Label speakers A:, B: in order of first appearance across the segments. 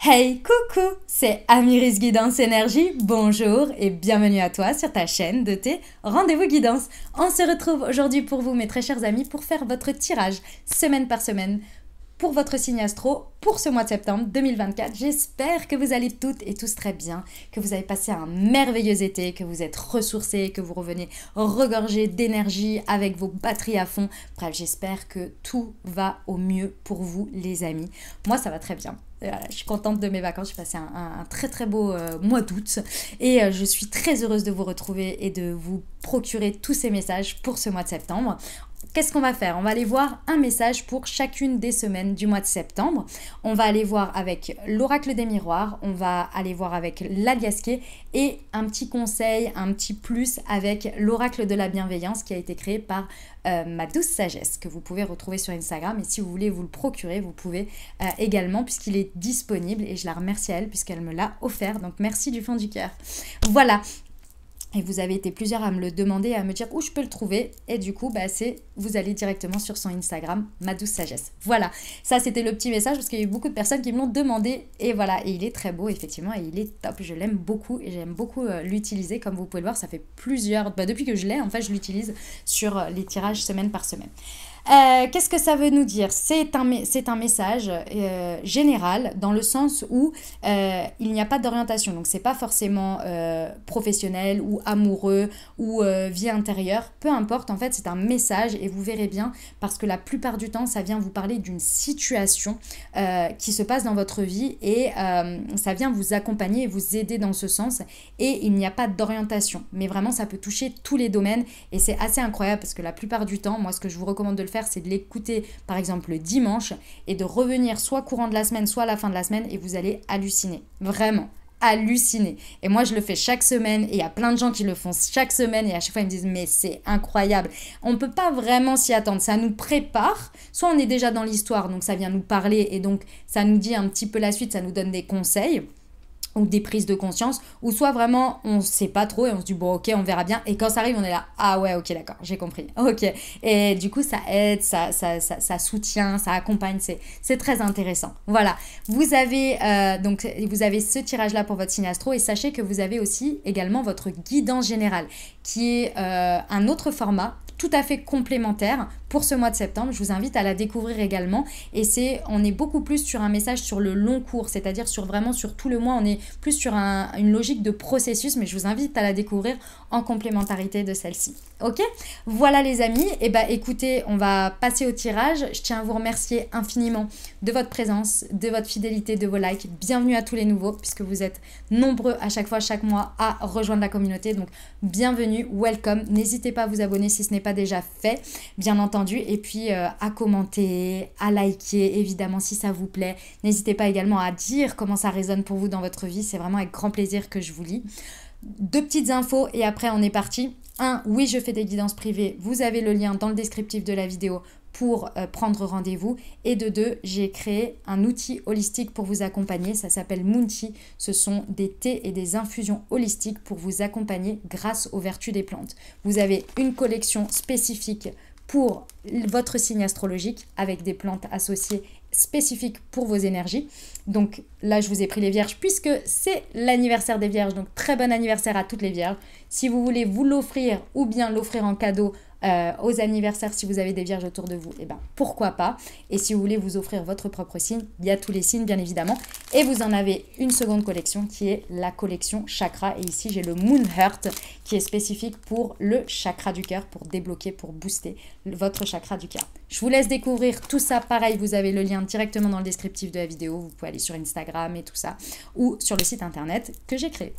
A: Hey, coucou, c'est Amiris Guidance Énergie, bonjour et bienvenue à toi sur ta chaîne de tes rendez-vous guidance. On se retrouve aujourd'hui pour vous, mes très chers amis, pour faire votre tirage semaine par semaine pour votre signe astro pour ce mois de septembre 2024. J'espère que vous allez toutes et tous très bien, que vous avez passé un merveilleux été, que vous êtes ressourcés, que vous revenez regorgés d'énergie avec vos batteries à fond. Bref, j'espère que tout va au mieux pour vous les amis. Moi, ça va très bien. Voilà, je suis contente de mes vacances, j'ai passé un très très beau mois d'août et je suis très heureuse de vous retrouver et de vous procurer tous ces messages pour ce mois de septembre. Qu'est-ce qu'on va faire? On va aller voir un message pour chacune des semaines du mois de septembre. On va aller voir avec l'oracle des miroirs, on va aller voir avec l'aliasqué et un petit conseil, un petit plus avec l'oracle de la bienveillance qui a été créé par ma douce sagesse que vous pouvez retrouver sur Instagram. Et si vous voulez vous le procurer, vous pouvez également puisqu'il est disponible et je la remercie à elle puisqu'elle me l'a offert. Donc merci du fond du cœur. Voilà. Et vous avez été plusieurs à me le demander, à me dire où je peux le trouver. Et du coup, vous allez directement sur son Instagram, ma douce sagesse. Voilà, ça c'était le petit message parce qu'il y a eu beaucoup de personnes qui me l'ont demandé. Et voilà, et il est très beau effectivement et il est top. Je l'aime beaucoup et j'aime beaucoup l'utiliser. Comme vous pouvez le voir, ça fait plusieurs... depuis que je l'ai, en fait, je l'utilise sur les tirages semaine par semaine. Qu'est-ce que ça veut nous dire? C'est un message général dans le sens où il n'y a pas d'orientation. Donc, c'est pas forcément professionnel ou amoureux ou vie intérieure. Peu importe, en fait, c'est un message et vous verrez bien parce que la plupart du temps, ça vient vous parler d'une situation qui se passe dans votre vie et ça vient vous accompagner et vous aider dans ce sens. Et il n'y a pas d'orientation. Mais vraiment, ça peut toucher tous les domaines et c'est assez incroyable parce que la plupart du temps, moi, ce que je vous recommande de le faire, c'est de l'écouter par exemple le dimanche et de revenir soit courant de la semaine, soit à la fin de la semaine et vous allez halluciner. Vraiment halluciner. Et moi, je le fais chaque semaine et il y a plein de gens qui le font chaque semaine et à chaque fois, ils me disent mais c'est incroyable. On ne peut pas vraiment s'y attendre. Ça nous prépare. Soit on est déjà dans l'histoire, donc ça vient nous parler et donc ça nous dit un petit peu la suite, ça nous donne des conseils ou des prises de conscience, ou soit vraiment on sait pas trop et on se dit bon ok on verra bien et quand ça arrive on est là ah ouais ok d'accord j'ai compris ok et du coup ça aide, ça soutient, ça accompagne, c'est très intéressant. Voilà, vous avez donc vous avez ce tirage là pour votre signe astro et sachez que vous avez aussi également votre guidance générale qui est un autre format tout à fait complémentaire pour ce mois de septembre. Je vous invite à la découvrir également et on est beaucoup plus sur un message sur le long cours, c'est-à-dire vraiment sur tout le mois, on est plus sur une logique de processus, mais je vous invite à la découvrir en complémentarité de celle-ci. Ok, voilà les amis, et écoutez, on va passer au tirage. Je tiens à vous remercier infiniment de votre présence, de votre fidélité, de vos likes. Bienvenue à tous les nouveaux puisque vous êtes nombreux à chaque fois, chaque mois à rejoindre la communauté, donc bienvenue, welcome. N'hésitez pas à vous abonner si ce n'est pas déjà fait, bien entendu, et puis à commenter, à liker évidemment si ça vous plaît. N'hésitez pas également à dire comment ça résonne pour vous dans votre vie, c'est vraiment avec grand plaisir que je vous lis. Deux petites infos et après on est parti. Oui, je fais des guidances privées, vous avez le lien dans le descriptif de la vidéo pour prendre rendez-vous. Et de deux, j'ai créé un outil holistique pour vous accompagner. Ça s'appelle Moonti. Ce sont des thés et des infusions holistiques pour vous accompagner grâce aux vertus des plantes. Vous avez une collection spécifique pour votre signe astrologique avec des plantes associées spécifiques pour vos énergies. Donc là, je vous ai pris les vierges puisque c'est l'anniversaire des vierges. Donc très bon anniversaire à toutes les vierges. Si vous voulez vous l'offrir ou bien l'offrir en cadeau aux anniversaires, si vous avez des vierges autour de vous, pourquoi pas. Et si vous voulez vous offrir votre propre signe, il y a tous les signes bien évidemment. Et vous en avez une seconde collection qui est la collection chakra. Et ici j'ai le Moon Heart qui est spécifique pour le chakra du cœur, pour débloquer, pour booster votre chakra du cœur. Je vous laisse découvrir tout ça. Pareil, vous avez le lien directement dans le descriptif de la vidéo. Vous pouvez aller sur Instagram et tout ça ou sur le site internet que j'ai créé.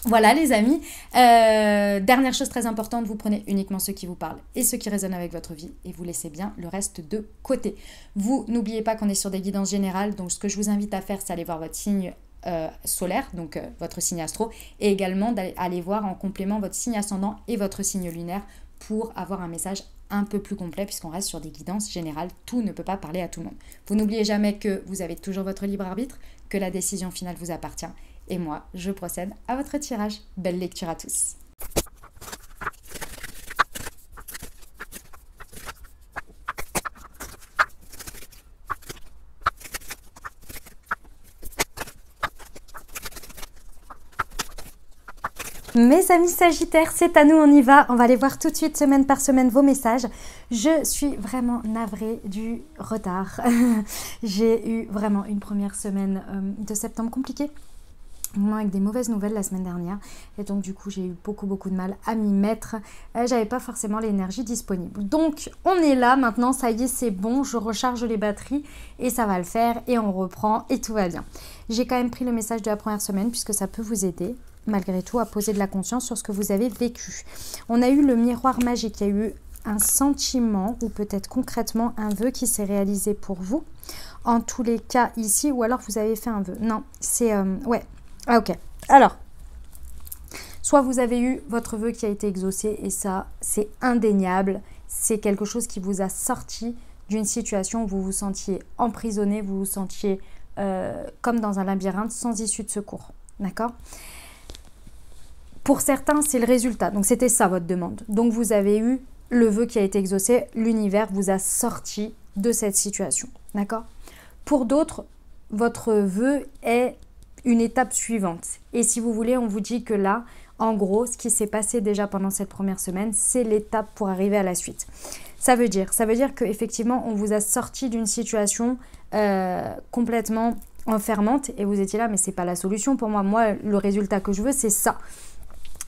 A: Voilà les amis, dernière chose très importante, vous prenez uniquement ceux qui vous parlent et ceux qui résonnent avec votre vie et vous laissez bien le reste de côté. Vous n'oubliez pas qu'on est sur des guidances générales, donc ce que je vous invite à faire, c'est aller voir votre signe solaire, donc votre signe astro, et également d'aller voir en complément votre signe ascendant et votre signe lunaire pour avoir un message un peu plus complet puisqu'on reste sur des guidances générales. Tout ne peut pas parler à tout le monde. Vous n'oubliez jamais que vous avez toujours votre libre arbitre, que la décision finale vous appartient. Et moi, je procède à votre tirage. Belle lecture à tous. Mes amis Sagittaires, c'est à nous, on y va. On va aller voir tout de suite, semaine par semaine, vos messages. Je suis vraiment navrée du retard. J'ai eu vraiment une première semaine de septembre compliquée. Avec des mauvaises nouvelles la semaine dernière. Et donc, du coup, j'ai eu beaucoup de mal à m'y mettre. J'avais pas forcément l'énergie disponible. Donc, on est là maintenant. Ça y est, c'est bon. Je recharge les batteries et ça va le faire. Et on reprend et tout va bien. J'ai quand même pris le message de la première semaine puisque ça peut vous aider, malgré tout, à poser de la conscience sur ce que vous avez vécu. On a eu le miroir magique. Il y a eu un sentiment ou peut-être concrètement un vœu qui s'est réalisé pour vous. En tous les cas, ici, ou alors vous avez fait un vœu. Non, c'est... ouais. Ah, ok. Alors, soit vous avez eu votre vœu qui a été exaucé et ça, c'est indéniable. C'est quelque chose qui vous a sorti d'une situation où vous vous sentiez emprisonné, vous vous sentiez comme dans un labyrinthe sans issue de secours. D'accord ? Pour certains, c'est le résultat. Donc, c'était ça votre demande. Donc, vous avez eu le vœu qui a été exaucé. L'univers vous a sorti de cette situation. D'accord ? Pour d'autres, votre vœu est une étape suivante. Et si vous voulez, on vous dit que là, en gros, ce qui s'est passé déjà pendant cette première semaine, c'est l'étape pour arriver à la suite. Ça veut dire qu'effectivement, on vous a sorti d'une situation complètement enfermante et vous étiez là, mais c'est pas la solution pour moi. Moi, le résultat que je veux, c'est ça.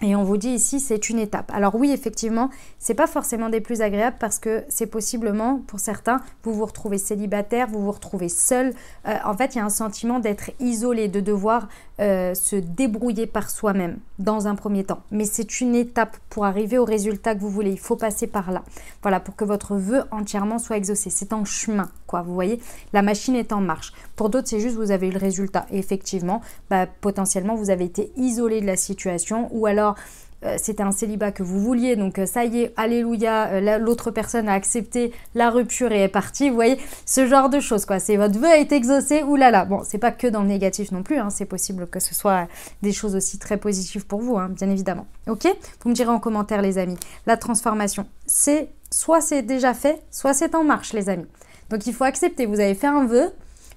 A: Et on vous dit ici, c'est une étape. Alors oui, effectivement, c'est pas forcément des plus agréables parce que c'est possiblement, pour certains, vous vous retrouvez célibataire, vous vous retrouvez seul. En fait, il y a un sentiment d'être isolé, de devoir se débrouiller par soi-même dans un premier temps. Mais c'est une étape pour arriver au résultat que vous voulez. Il faut passer par là. Voilà, pour que votre vœu entièrement soit exaucé. C'est en chemin, quoi. Vous voyez, la machine est en marche. Pour d'autres, c'est juste vous avez eu le résultat. Et effectivement, potentiellement, vous avez été isolé de la situation ou alors c'était un célibat que vous vouliez, donc ça y est, alléluia, l'autre personne a accepté la rupture et est partie, vous voyez, ce genre de choses, quoi. C'est votre vœu a été exaucé, oulala. Bon, c'est pas que dans le négatif non plus, hein, c'est possible que ce soit des choses aussi très positives pour vous, hein, bien évidemment. Ok ? Vous me direz en commentaire, les amis. La transformation, soit c'est déjà fait, soit c'est en marche, les amis. Donc il faut accepter, vous avez fait un vœu,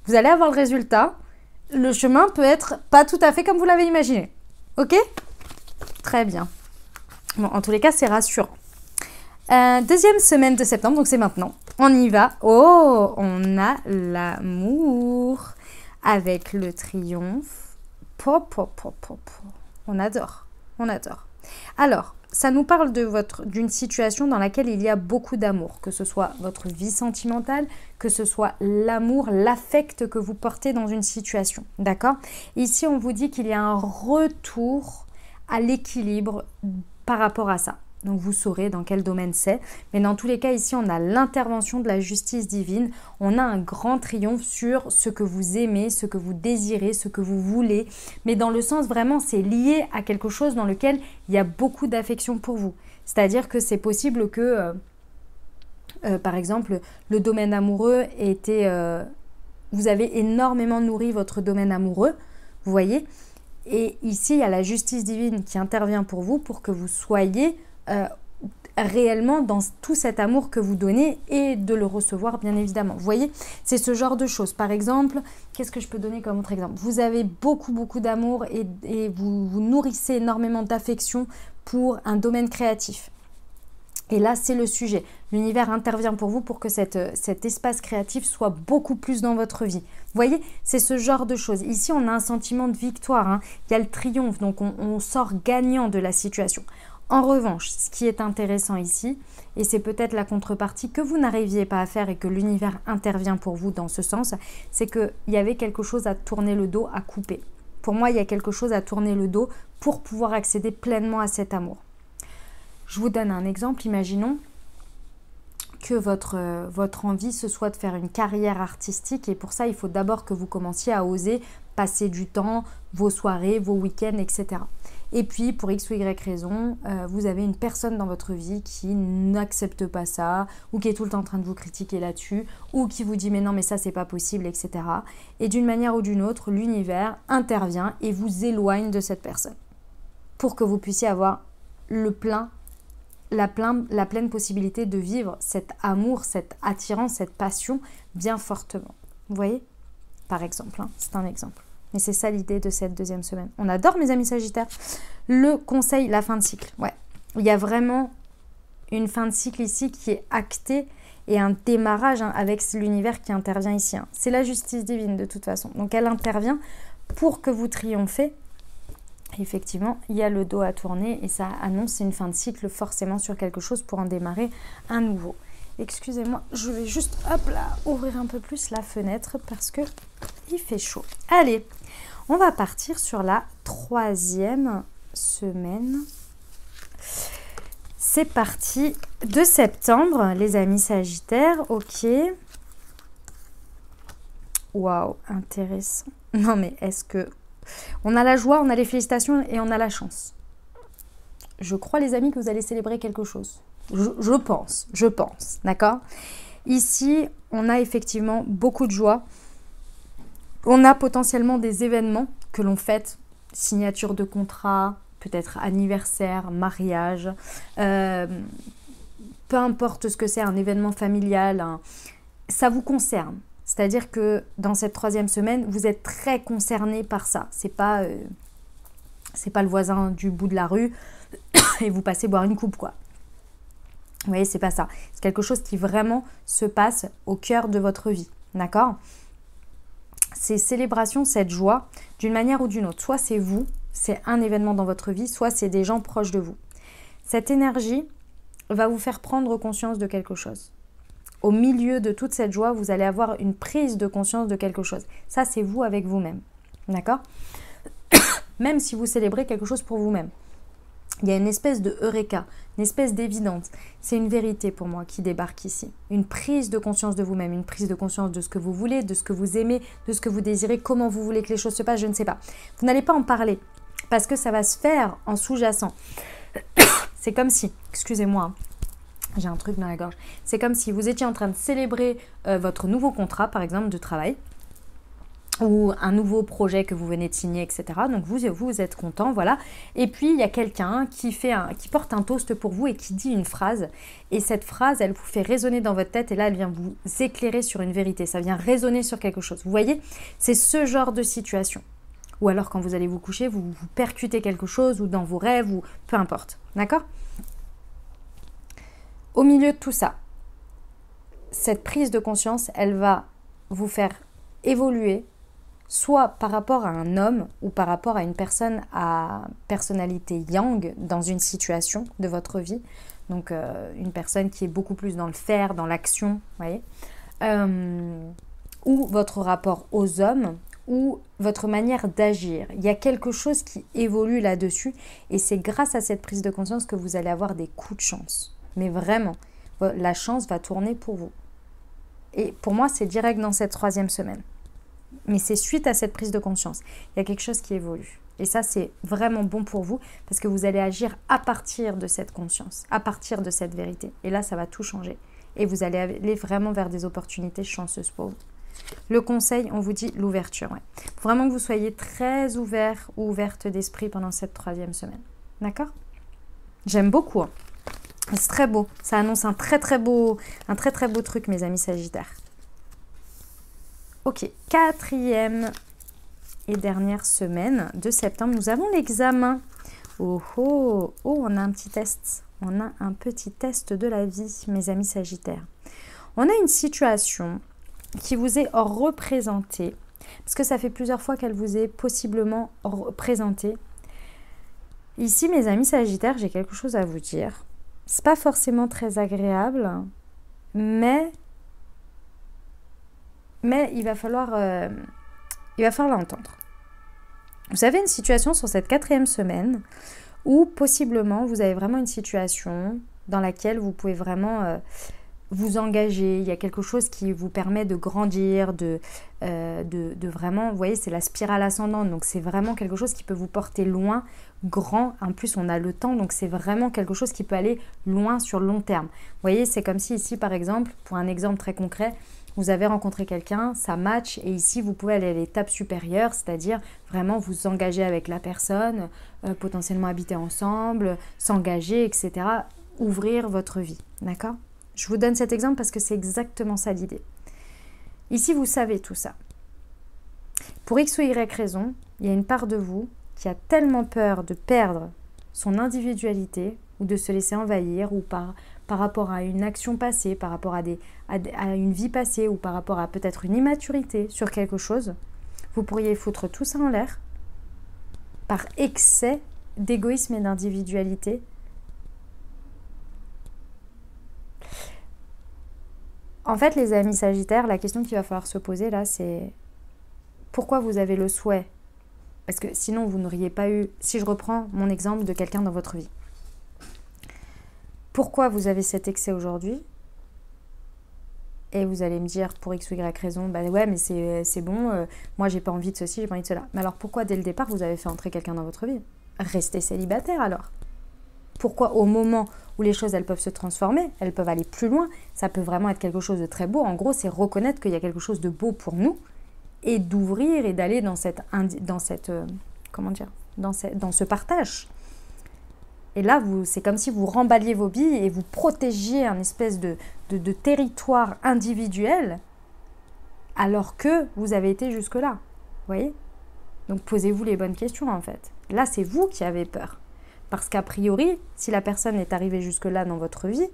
A: vous allez avoir le résultat, le chemin peut être pas tout à fait comme vous l'avez imaginé. Ok ? Très bien. Bon, en tous les cas, c'est rassurant. Deuxième semaine de septembre, donc c'est maintenant. On y va. Oh, on a l'amour avec le triomphe. On adore, on adore. Alors, ça nous parle d'une situation dans laquelle il y a beaucoup d'amour, que ce soit votre vie sentimentale, que ce soit l'amour, l'affect que vous portez dans une situation. D'accord ? Ici, on vous dit qu'il y a un retour à l'équilibre par rapport à ça. Donc vous saurez dans quel domaine c'est. Mais dans tous les cas, ici, on a l'intervention de la justice divine. On a un grand triomphe sur ce que vous aimez, ce que vous désirez, ce que vous voulez. Mais dans le sens vraiment, c'est lié à quelque chose dans lequel il y a beaucoup d'affection pour vous. C'est-à-dire que c'est possible que, par exemple, le domaine amoureux ait été... vous avez énormément nourri votre domaine amoureux, vous voyez. Et ici, il y a la justice divine qui intervient pour vous pour que vous soyez réellement dans tout cet amour que vous donnez et de le recevoir, bien évidemment. Vous voyez, c'est ce genre de choses. Par exemple, qu'est-ce que je peux donner comme autre exemple ? Vous avez beaucoup d'amour et vous nourrissez énormément d'affection pour un domaine créatif. Et là, c'est le sujet. L'univers intervient pour vous pour que cet espace créatif soit beaucoup plus dans votre vie. Vous voyez, c'est ce genre de choses. Ici, on a un sentiment de victoire. Hein. Il y a le triomphe, donc on sort gagnant de la situation. En revanche, ce qui est intéressant ici, et c'est peut-être la contrepartie que vous n'arriviez pas à faire et que l'univers intervient pour vous dans ce sens, c'est qu'il y avait quelque chose à tourner le dos, à couper. Pour moi, il y a quelque chose à tourner le dos pour pouvoir accéder pleinement à cet amour. Je vous donne un exemple, imaginons que votre envie ce soit de faire une carrière artistique et pour ça il faut d'abord que vous commenciez à oser passer du temps, vos soirées, vos week-ends, etc. Et puis pour X ou Y raison, vous avez une personne dans votre vie qui n'accepte pas ça ou qui est tout le temps en train de vous critiquer là-dessus ou qui vous dit mais non mais ça c'est pas possible, etc. Et d'une manière ou d'une autre, l'univers intervient et vous éloigne de cette personne pour que vous puissiez avoir la pleine possibilité de vivre cet amour, cette attirance, cette passion bien fortement. Vous voyez ? Par exemple, hein, c'est un exemple. Et c'est ça l'idée de cette deuxième semaine. On adore, mes amis Sagittaires. Le conseil, la fin de cycle. Ouais. Il y a vraiment une fin de cycle ici qui est actée et un démarrage avec l'univers qui intervient ici. C'est la justice divine de toute façon. Donc elle intervient pour que vous triomphez. Effectivement, il y a le dos à tourner et ça annonce une fin de cycle forcément sur quelque chose pour en démarrer un nouveau. Excusez-moi, je vais juste, hop là, ouvrir un peu plus la fenêtre parce que il fait chaud. Allez, on va partir sur la troisième semaine. C'est parti de septembre, les amis Sagittaires. Ok. Waouh, intéressant. Non mais est-ce que... On a la joie, on a les félicitations et on a la chance. Je crois, les amis, que vous allez célébrer quelque chose. Je pense, d'accord? Ici, on a effectivement beaucoup de joie. On a potentiellement des événements que l'on fête, signature de contrat, peut-être anniversaire, mariage, peu importe ce que c'est, un événement familial, ça vous concerne. C'est-à-dire que dans cette troisième semaine, vous êtes très concerné par ça. C'est pas le voisin du bout de la rue et vous passez boire une coupe, quoi. Vous voyez, c'est pas ça. C'est quelque chose qui vraiment se passe au cœur de votre vie, d'accord? Ces célébrations, cette joie, d'une manière ou d'une autre, soit c'est vous, c'est un événement dans votre vie, soit c'est des gens proches de vous. Cette énergie va vous faire prendre conscience de quelque chose. Au milieu de toute cette joie, vous allez avoir une prise de conscience de quelque chose. Ça, c'est vous avec vous-même, d'accord? Même si vous célébrez quelque chose pour vous-même. Il y a une espèce de eureka, une espèce d'évidence. C'est une vérité pour moi qui débarque ici. Une prise de conscience de vous-même, une prise de conscience de ce que vous voulez, de ce que vous aimez, de ce que vous désirez, comment vous voulez que les choses se passent, je ne sais pas. Vous n'allez pas en parler parce que ça va se faire en sous-jacent. C'est comme si, excusez-moi, j'ai un truc dans la gorge. C'est comme si vous étiez en train de célébrer votre nouveau contrat, par exemple, de travail, ou un nouveau projet que vous venez de signer, etc. Donc vous êtes content, voilà. Et puis il y a quelqu'un qui porte un toast pour vous et qui dit une phrase. Et cette phrase, elle vous fait résonner dans votre tête et là, elle vient vous éclairer sur une vérité. Ça vient résonner sur quelque chose. Vous voyez, c'est ce genre de situation. Ou alors quand vous allez vous coucher, vous percutez quelque chose ou dans vos rêves ou peu importe. D'accord ? Au milieu de tout ça, cette prise de conscience, elle va vous faire évoluer soit par rapport à un homme ou par rapport à une personne à personnalité yang dans une situation de votre vie. Donc une personne qui est beaucoup plus dans le faire, dans l'action, vous voyez. Ou votre rapport aux hommes, ou votre manière d'agir. Il y a quelque chose qui évolue là-dessus et c'est grâce à cette prise de conscience que vous allez avoir des coups de chance. Mais vraiment, la chance va tourner pour vous. Et pour moi, c'est direct dans cette troisième semaine. Mais c'est suite à cette prise de conscience. Il y a quelque chose qui évolue. Et ça, c'est vraiment bon pour vous parce que vous allez agir à partir de cette conscience, à partir de cette vérité. Et là, ça va tout changer. Et vous allez aller vraiment vers des opportunités chanceuses pour vous. Le conseil, on vous dit l'ouverture. Ouais. Faut vraiment que vous soyez très ouvert ou ouverte d'esprit pendant cette troisième semaine. D'accord ? J'aime beaucoup. Hein. C'est très beau. Ça annonce un très très beau truc, mes amis Sagittaires. Ok, quatrième et dernière semaine de septembre, nous avons l'examen. Oh, on a un petit test. On a un petit test de la vie, mes amis Sagittaires. On a une situation qui vous est représentée, parce que ça fait plusieurs fois qu'elle vous est possiblement représentée. Ici, mes amis Sagittaires, j'ai quelque chose à vous dire. C'est pas forcément très agréable, mais il va falloir l'entendre. Vous avez une situation sur cette quatrième semaine où possiblement vous avez vraiment une situation dans laquelle vous pouvez vraiment vous engager. Il y a quelque chose qui vous permet de grandir, de vraiment, vous voyez, c'est la spirale ascendante. Donc c'est vraiment quelque chose qui peut vous porter loin, grand. En plus, on a le temps, donc c'est vraiment quelque chose qui peut aller loin sur le long terme. Vous voyez, c'est comme si ici, par exemple, pour un exemple très concret, vous avez rencontré quelqu'un, ça match et ici vous pouvez aller à l'étape supérieure, c'est-à-dire vraiment vous engager avec la personne, potentiellement habiter ensemble, s'engager, etc. Ouvrir votre vie, d'accord ? Je vous donne cet exemple parce que c'est exactement ça l'idée. Ici vous savez tout ça. Pour X ou Y raison, il y a une part de vous qui a tellement peur de perdre son individualité ou de se laisser envahir ou par rapport à une action passée, par rapport à une vie passée ou par rapport à peut-être une immaturité sur quelque chose, vous pourriez foutre tout ça en l'air par excès d'égoïsme et d'individualité. En fait, les amis Sagittaires, la question qu'il va falloir se poser là, c'est pourquoi vous avez le souhait? Parce que sinon, vous n'auriez pas eu... Si je reprends mon exemple de quelqu'un dans votre vie. Pourquoi vous avez cet excès aujourd'hui? Et vous allez me dire, pour X ou Y raison, bah ouais, mais c'est bon, moi j'ai pas envie de ceci, j'ai pas envie de cela. Mais alors pourquoi dès le départ vous avez fait entrer quelqu'un dans votre vie? Restez célibataire alors. Pourquoi au moment où les choses elles peuvent se transformer, elles peuvent aller plus loin, ça peut vraiment être quelque chose de très beau. En gros, c'est reconnaître qu'il y a quelque chose de beau pour nous et d'ouvrir et d'aller dans ce partage. Et là, c'est comme si vous remballiez vos billes et vous protégiez un espèce de territoire individuel alors que vous avez été jusque-là. Vous voyez? Donc, posez-vous les bonnes questions, en fait. Là, c'est vous qui avez peur. Parce qu'a priori, si la personne est arrivée jusque-là dans votre vie,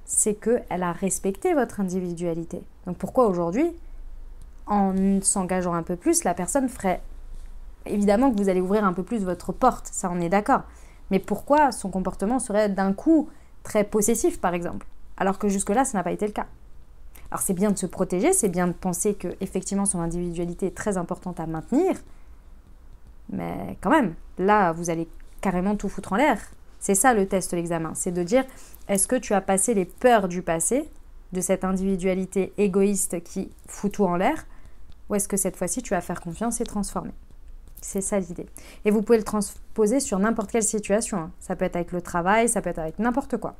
A: c'est qu'elle a respecté votre individualité. Donc, pourquoi aujourd'hui, en s'engageant un peu plus, la personne ferait... Évidemment que vous allez ouvrir un peu plus votre porte, ça, on est d'accord. Mais pourquoi son comportement serait d'un coup très possessif, par exemple, alors que jusque-là, ça n'a pas été le cas? Alors, c'est bien de se protéger, c'est bien de penser qu'effectivement, son individualité est très importante à maintenir, mais quand même, là, vous allez carrément tout foutre en l'air. C'est ça le test, l'examen, c'est de dire, est-ce que tu as passé les peurs du passé, de cette individualité égoïste qui fout tout en l'air, ou est-ce que cette fois-ci, tu vas faire confiance et transformer? C'est ça l'idée. Et vous pouvez le transposer sur n'importe quelle situation. Hein. Ça peut être avec le travail, ça peut être avec n'importe quoi.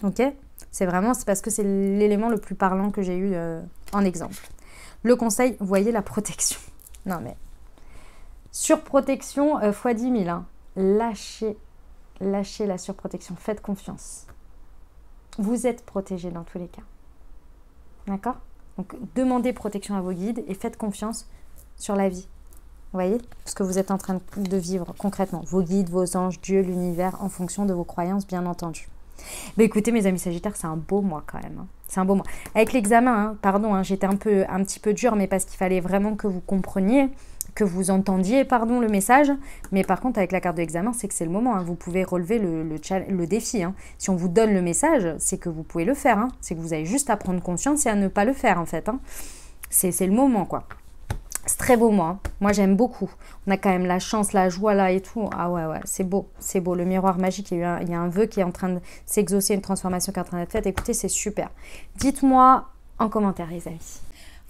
A: Ok? C'est parce que c'est l'élément le plus parlant que j'ai eu en exemple. Le conseil, voyez la protection. Non mais, surprotection x 10 000. Hein. Lâchez la surprotection. Faites confiance. Vous êtes protégé dans tous les cas. D'accord? Donc, demandez protection à vos guides et faites confiance sur la vie. Vous voyez ce que vous êtes en train de vivre concrètement. Vos guides, vos anges, Dieu, l'univers, en fonction de vos croyances, bien entendu. Mais écoutez, mes amis Sagittaires, c'est un beau mois quand même. Hein. C'est un beau mois. Avec l'examen, j'étais un petit peu dure, mais parce qu'il fallait vraiment que vous compreniez, que vous entendiez, le message. Mais par contre, avec la carte de l'examen, c'est que c'est le moment. Hein. Vous pouvez relever le défi. Hein. Si on vous donne le message, c'est que vous pouvez le faire. Hein. C'est que vous avez juste à prendre conscience et à ne pas le faire, en fait. Hein. C'est le moment, quoi. C'est très beau, moi. Moi, j'aime beaucoup. On a quand même la chance, la joie là et tout. Ah ouais, c'est beau. C'est beau. Le miroir magique, il y a un vœu qui est en train de s'exaucer, une transformation qui est en train d'être faite. Écoutez, c'est super. Dites-moi en commentaire, les amis.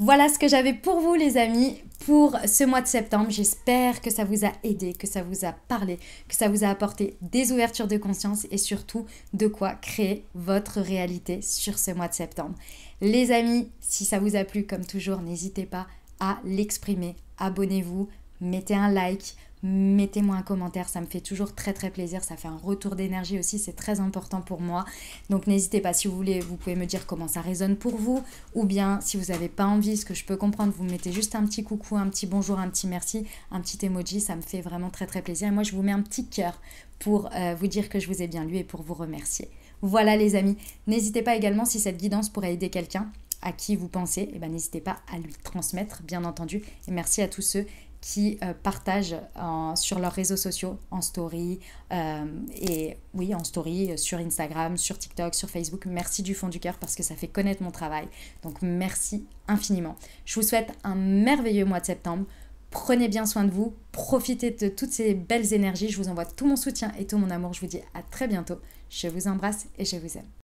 A: Voilà ce que j'avais pour vous, les amis, pour ce mois de septembre. J'espère que ça vous a aidé, que ça vous a parlé, que ça vous a apporté des ouvertures de conscience et surtout de quoi créer votre réalité sur ce mois de septembre. Les amis, si ça vous a plu, comme toujours, n'hésitez pas à l'exprimer. Abonnez-vous, mettez un like, mettez-moi un commentaire, ça me fait toujours très très plaisir, ça fait un retour d'énergie aussi, c'est très important pour moi. Donc n'hésitez pas, si vous voulez, vous pouvez me dire comment ça résonne pour vous, ou bien si vous n'avez pas envie, ce que je peux comprendre, vous mettez juste un petit coucou, un petit bonjour, un petit merci, un petit emoji, ça me fait vraiment très très plaisir. Et moi je vous mets un petit cœur pour vous dire que je vous ai bien lu et pour vous remercier. Voilà les amis, n'hésitez pas également si cette guidance pourrait aider quelqu'un à qui vous pensez, n'hésitez pas à lui transmettre, bien entendu. Et merci à tous ceux qui partagent sur leurs réseaux sociaux, en story, en story, sur Instagram, sur TikTok, sur Facebook. Merci du fond du cœur parce que ça fait connaître mon travail. Donc merci infiniment. Je vous souhaite un merveilleux mois de septembre. Prenez bien soin de vous, profitez de toutes ces belles énergies. Je vous envoie tout mon soutien et tout mon amour. Je vous dis à très bientôt. Je vous embrasse et je vous aime.